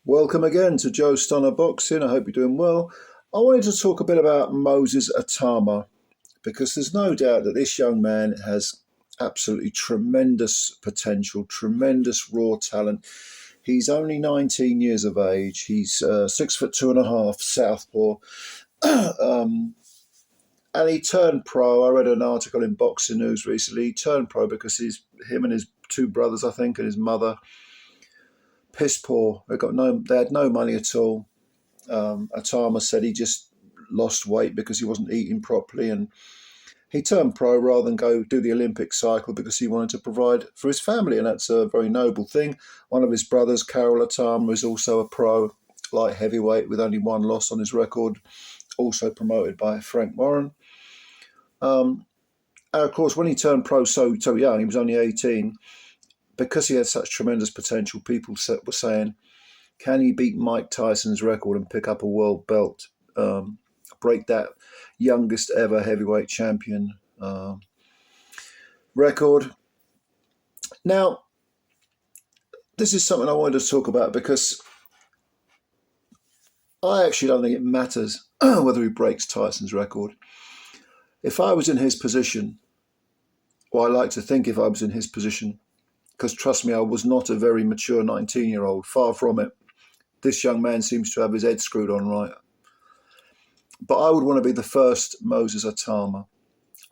Welcome again to Joe Stunner Boxing. I hope you're doing well. I wanted to talk a bit about Moses Itauma because there's no doubt that this young man has absolutely tremendous potential, tremendous raw talent. He's only 19 years of age. He's 6'2.5", southpaw, and he turned pro. I read an article in Boxing News recently. He turned pro because him and his two brothers, I think, and his mother, piss poor. They had no money at all. Atama said he just lost weight because he wasn't eating properly, and he turned pro rather than go do the Olympic cycle because he wanted to provide for his family, and that's a very noble thing. One of his brothers, Carol Atama, is also a pro light heavyweight with only one loss on his record, also promoted by Frank Warren. And of course, when he turned pro so young, he was only 18, because he had such tremendous potential, people were saying, can he beat Mike Tyson's record and pick up a world belt, break that youngest ever heavyweight champion record? Now, this is something I wanted to talk about because I actually don't think it matters whether he breaks Tyson's record. If I was in his position, or I like to think if I was in his position, because trust me, I was not a very mature 19-year-old, far from it. This young man seems to have his head screwed on right. But I would want to be the first Moses Itauma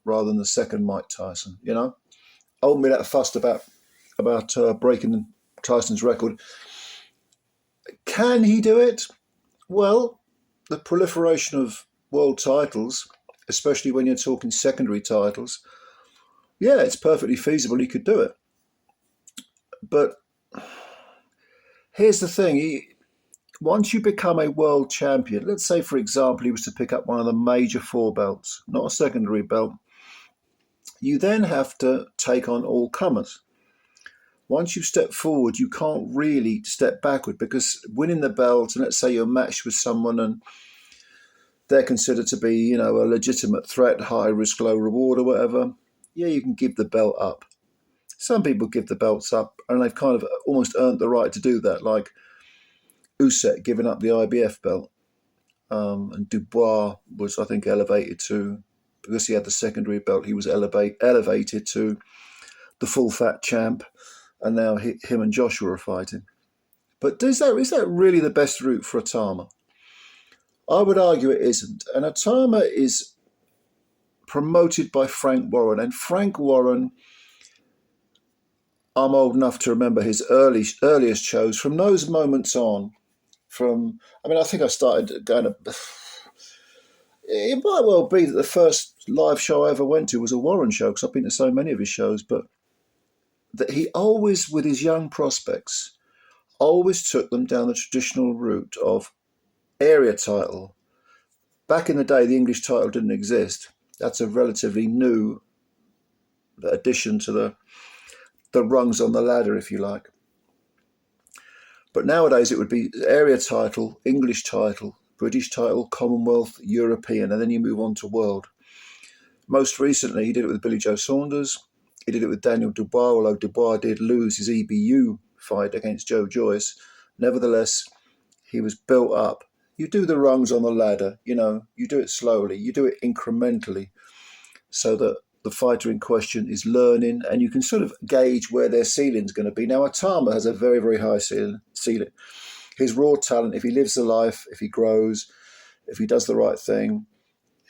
rather than the second Mike Tyson, you know? I wouldn't be that fussed about breaking Tyson's record. Can he do it? Well, the proliferation of world titles, especially when you're talking secondary titles, yeah, it's perfectly feasible he could do it. But here's the thing. Once you become a world champion, let's say, for example, he was to pick up one of the major four belts, not a secondary belt, you then have to take on all comers. Once you step forward, you can't really step backward, because winning the belt, and let's say you're matched with someone and they're considered to be, a legitimate threat, high risk, low reward or whatever, yeah, you can give the belt up. Some people give the belts up and they've kind of almost earned the right to do that, like Usyk giving up the IBF belt. And Dubois was, I think, elevated to, because he had the secondary belt, he was elevated to the full fat champ, and now him and Joshua are fighting. But is that really the best route for Itauma? I would argue it isn't. And Itauma is promoted by Frank Warren, and Frank Warren, I'm old enough to remember his earliest shows. From those moments on, I think I started going to... It might well be that the first live show I ever went to was a Warren show, because I've been to so many of his shows, but that he always, with his young prospects, always took them down the traditional route of area title. Back in the day, the English title didn't exist. That's a relatively new addition to the rungs on the ladder, if you like. But nowadays it would be area title, English title, British title, Commonwealth, European, and then you move on to world. Most recently, he did it with Billy Joe Saunders. He did it with Daniel Dubois, although Dubois did lose his EBU fight against Joe Joyce. Nevertheless, he was built up. You do the rungs on the ladder, you do it slowly, you do it incrementally, so that the fighter in question is learning, and you can sort of gauge where their ceiling's going to be. Now, Itauma has a very, very high ceiling. His raw talent, if he lives the life, if he grows, if he does the right thing,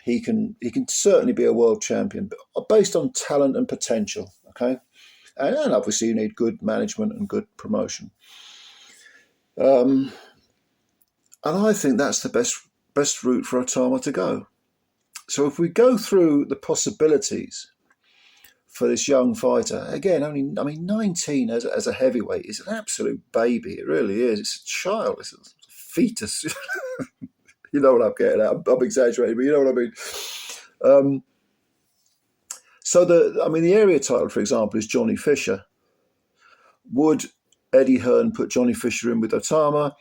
he can certainly be a world champion, but based on talent and potential, okay? And obviously you need good management and good promotion. And I think that's the best route for Itauma to go. So if we go through the possibilities for this young fighter, again, 19 as a heavyweight is an absolute baby. It really is. It's a child. It's a fetus. You know what I'm getting at. I'm exaggerating, but you know what I mean. So the area title, for example, is Johnny Fisher. Would Eddie Hearn put Johnny Fisher in with Itauma?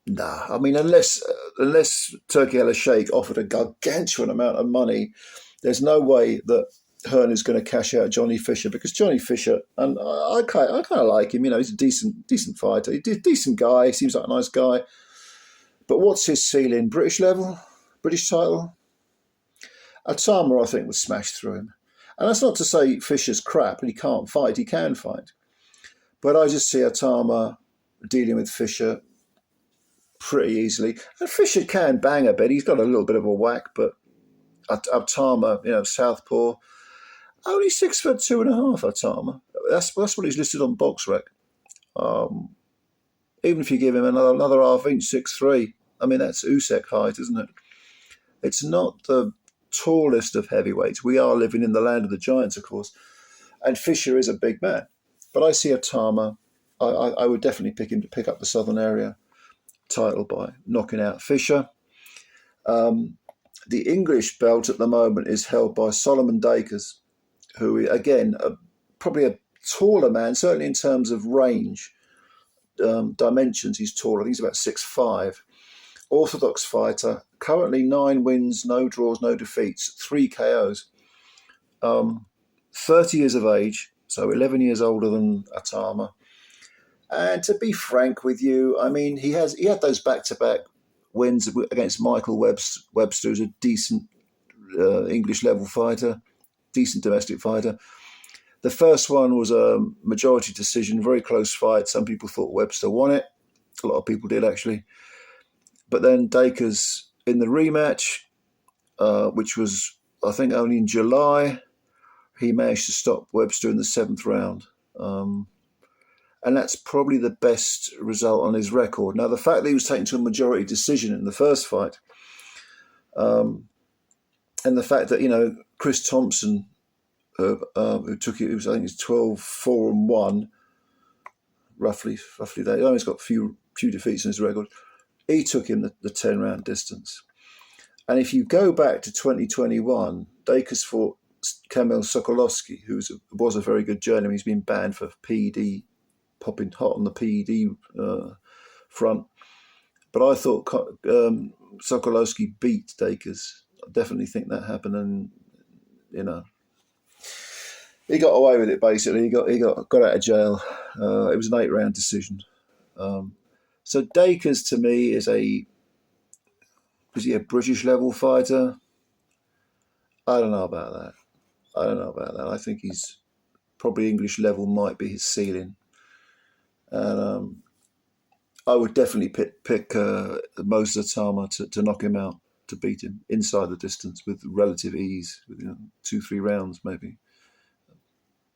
Nah, unless Turki Al Sheikh offered a gargantuan amount of money, there's no way that Hearn is going to cash out Johnny Fisher, because Johnny Fisher, and I kind of like him. He's a decent fighter, decent guy. Seems like a nice guy. But what's his ceiling? British level, British title. Itauma, I think, would smash through him. And that's not to say Fisher's crap and he can't fight. He can fight. But I just see Itauma dealing with Fisher pretty easily. And Fisher can bang a bit. He's got a little bit of a whack, but Itauma, southpaw, only 6'2.5". Itauma. That's what he's listed on BoxRec. Even if you give him another half inch, 6'3", that's Usyk height, isn't it? It's not the tallest of heavyweights. We are living in the land of the giants, of course, and Fisher is a big man. But I see Itauma. I would definitely pick him to pick up the Southern Area title by knocking out Fisher. The English belt at the moment is held by Solomon Dacres, who, again, probably a taller man, certainly in terms of range, dimensions. He's taller. I think he's about 6'5". Orthodox fighter. Currently 9 wins, no draws, no defeats, 3 KOs. 30 years of age, so 11 years older than Itauma. And to be frank with you, he had those back-to-back wins against Michael Webster, who's a decent English level fighter, decent domestic fighter. The first one was a majority decision, very close fight. Some people thought Webster won it. A lot of people did, actually. But then Dacres in the rematch, which was, I think, only in July, he managed to stop Webster in the 7th round. And that's probably the best result on his record. Now, the fact that he was taken to a majority decision in the first fight, and the fact that, Chris Thompson, who took it, I think it's 12-4-1, roughly that. He's got a few defeats in his record. He took him the 10-round distance. And if you go back to 2021, Dacres fought Kamil Sokolowski, who was a very good journeyman. He's been banned for PED, popping hot on the PED front. But I thought Sokolowski beat Dacres. I definitely think that happened, and he got away with it. Basically, he got out of jail. It was an 8-round decision. So Dacres to me is he a British level fighter? I don't know about that. I think he's probably English level might be his ceiling. And I would definitely pick Moses Itauma to knock him out, to beat him inside the distance with relative ease, with 2-3 rounds maybe.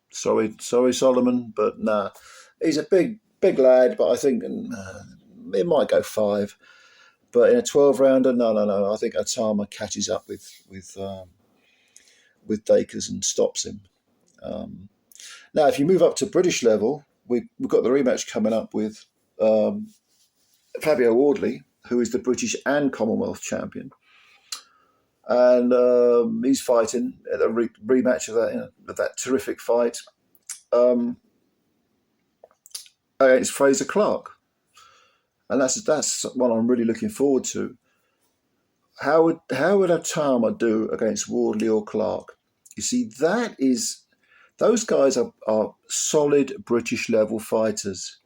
Sorry, Solomon, but nah. He's a big lad, but I think it might go 5. But in a 12-rounder, no. I think Itauma catches up with Dacres and stops him. Now, if you move up to British level, we've got the rematch coming up with Fabio Wardley, who is the British and Commonwealth champion. And he's fighting at a rematch of that terrific fight against Fraser Clark. And that's one I'm really looking forward to. How would Itauma do against Wardley or Clark? You see, those guys are solid British level fighters.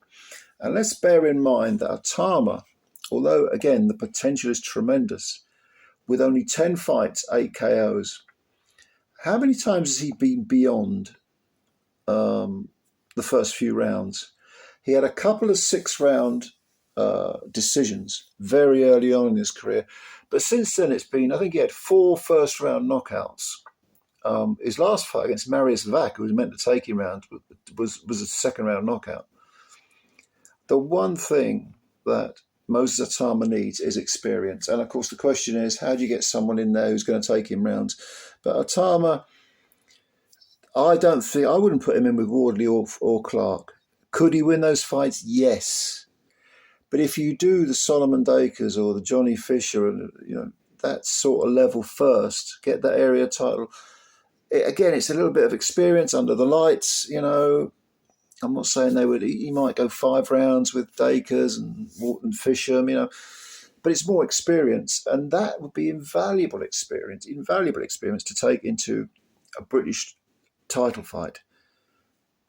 And let's bear in mind that Itauma, although again the potential is tremendous, with only 10 fights, 8 KOs, how many times has he been beyond the first few rounds? He had a couple of 6-round decisions very early on in his career, but since then it's been, I think he had 4 first-round knockouts. His last fight against Marius Vac, who was meant to take him round, was a 2nd-round knockout. The one thing that Moses Itauma needs is experience, and of course the question is, how do you get someone in there who's going to take him rounds? But Itauma, I wouldn't put him in with Wardley or Clark. Could he win those fights? Yes. But if you do the Solomon Dacres or the Johnny Fisher, that sort of level first, get that area title. Again, it's a little bit of experience under the lights. I'm not saying he might go 5 rounds with Dacres and Wharton Fisher, but it's more experience, and that would be invaluable experience to take into a British title fight,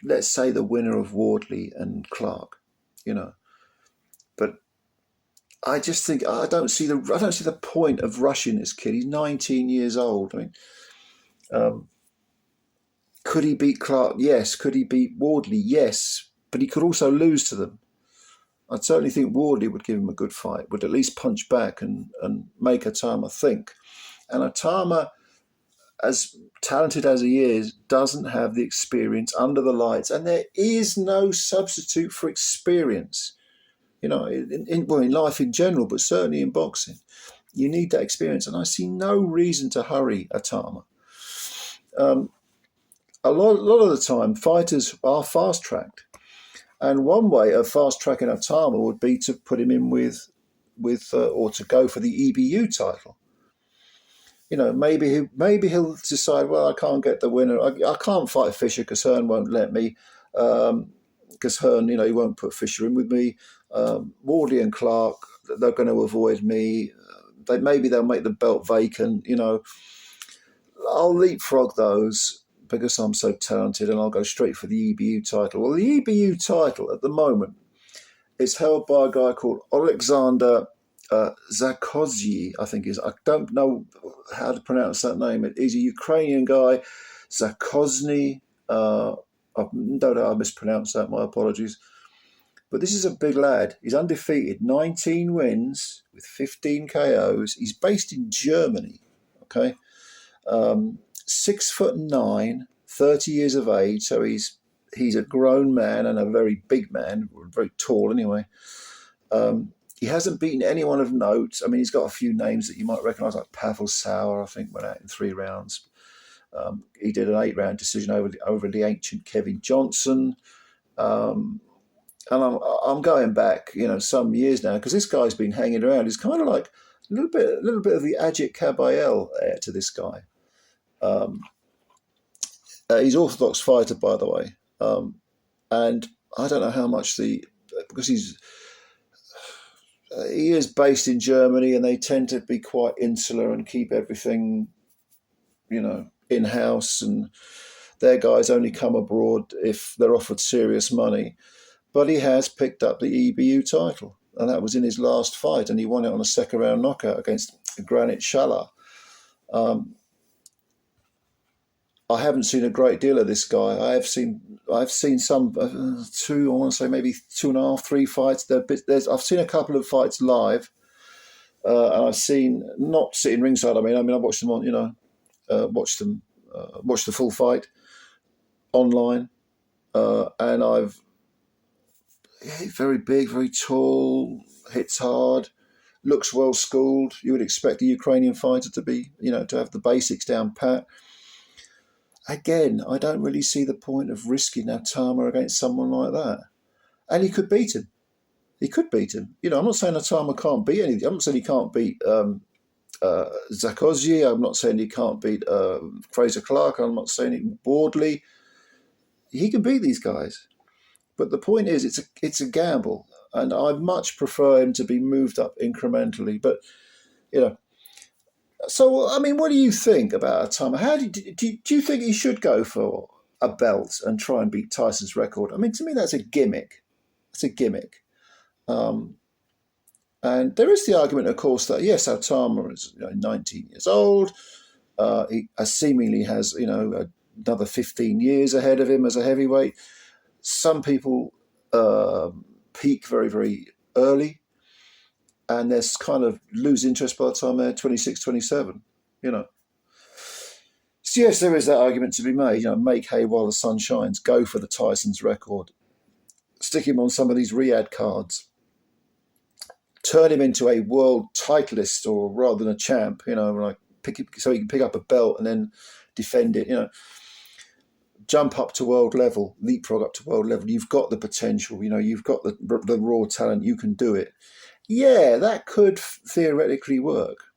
let's say the winner of Wardley and Clark, but I just think I don't see the point of rushing this kid. He's 19 years old. I mean, could he beat Clark? Yes. Could he beat Wardley? Yes. But he could also lose to them. I certainly think Wardley would give him a good fight, would at least punch back and make Itauma think. And Itauma, as talented as he is, doesn't have the experience under the lights. And there is no substitute for experience. In life in general, but certainly in boxing. You need that experience. And I see no reason to hurry Itauma. A lot of the time, fighters are fast-tracked. And one way of fast-tracking Itauma would be to put him in with or to go for the EBU title. Maybe he'll decide, well, I can't get the winner. I can't fight Fisher because Hearn won't let me. Because Hearn, he won't put Fisher in with me. Wardley and Clark, they're going to avoid me. Maybe they'll make the belt vacant. I'll leapfrog those because I'm so talented, and I'll go straight for the EBU title. Well, the EBU title at the moment is held by a guy called Alexander Zakozyi, I think is. I don't know how to pronounce that name. He's a Ukrainian guy, Zakozny. I don't know, I mispronounced that. My apologies. But this is a big lad. He's undefeated, 19 wins with 15 KOs. He's based in Germany. Okay, 6'9", 30 years of age. So he's a grown man and a very big man, very tall anyway. He hasn't beaten anyone of note. I mean, he's got a few names that you might recognise, like Pavel Sauer, I think, went out in 3 rounds. He did an 8-round decision over the ancient Kevin Johnson. And I'm going back, some years now, because this guy's been hanging around. He's kind of like a little bit of the Ajit Kabayel to this guy. He's Orthodox fighter, by the way. And I don't know how much because he is based in Germany, and they tend to be quite insular and keep everything, in-house, and their guys only come abroad if they're offered serious money. But he has picked up the EBU title, and that was in his last fight, and he won it on a second-round knockout against Granit Xhaka. I haven't seen a great deal of this guy. I've seen some 2, I want to say maybe 2.5, 3 fights. I've seen a couple of fights live, and I've seen, not sitting ringside. I mean, I watched them on, watched the full fight online, and very big, very tall, hits hard, looks well schooled. You would expect a Ukrainian fighter to be, to have the basics down pat. Again, I don't really see the point of risking Itauma against someone like that. And he could beat him. I'm not saying Itauma can't beat anything. I'm not saying he can't beat Zakozyi. I'm not saying he can't beat Fraser Clark. I'm not saying Wardley. He can beat these guys. But the point is, it's a gamble. And I much prefer him to be moved up incrementally. But, So, I mean, what do you think about Itauma? Do you think he should go for a belt and try and beat Tyson's record? I mean, to me, that's a gimmick. It's a gimmick. And there is the argument, of course, that, yes, Itauma is 19 years old. He seemingly has, another 15 years ahead of him as a heavyweight. Some people peak very, very early, and they kind of lose interest by the time they're 26, 27, So yes, there is that argument to be made. Make hay while the sun shines. Go for the Tyson's record. Stick him on some of these Riyadh cards. Turn him into a world titleist, or rather than a champ, so he can pick up a belt and then defend it, Jump up to world level, leapfrog up to world level. You've got the potential, you've got the raw talent, you can do it. Yeah, that could theoretically work.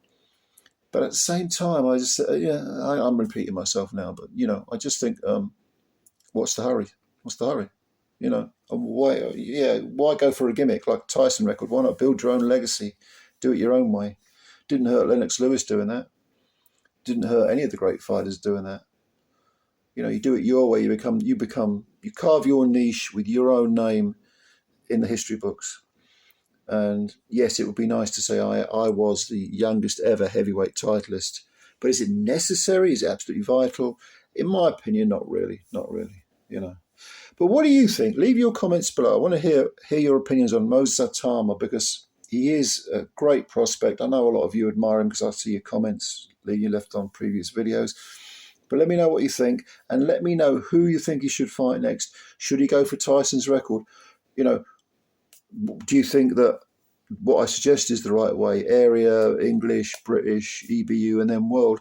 But at the same time, I'm repeating myself now, but, I just think, what's the hurry? Why go for a gimmick like Tyson record? Why not build your own legacy? Do it your own way. Didn't hurt Lennox Lewis doing that. Didn't hurt any of the great fighters doing that. You do it your way. You carve your niche with your own name in the history books. And yes, it would be nice to say I was the youngest ever heavyweight titleist, but is it necessary? Is it absolutely vital? In my opinion, not really. But what do you think? Leave your comments below. I want to hear your opinions on Moses Itauma, because he is a great prospect. I know a lot of you admire him because I see your comments you left on previous videos. But let me know what you think, and let me know who you think he should fight next. Should he go for Tyson's record? Do you think that what I suggest is the right way? Area, English, British, EBU, and then world.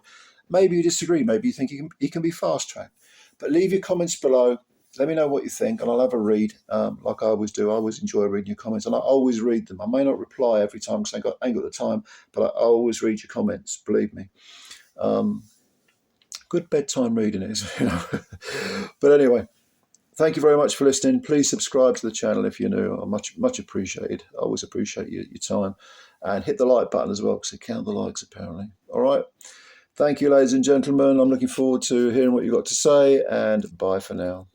Maybe you disagree. Maybe you think he can be fast-tracked. But leave your comments below. Let me know what you think, and I'll have a read, like I always do. I always enjoy reading your comments, and I always read them. I may not reply every time because I ain't got the time, but I always read your comments, believe me. Good bedtime reading it is, But anyway, thank you very much for listening. Please subscribe to the channel if you're new. I'm much appreciated. I always appreciate your time. And hit the like button as well, because they count the likes apparently. All right. Thank you, ladies and gentlemen. I'm looking forward to hearing what you've got to say, and bye for now.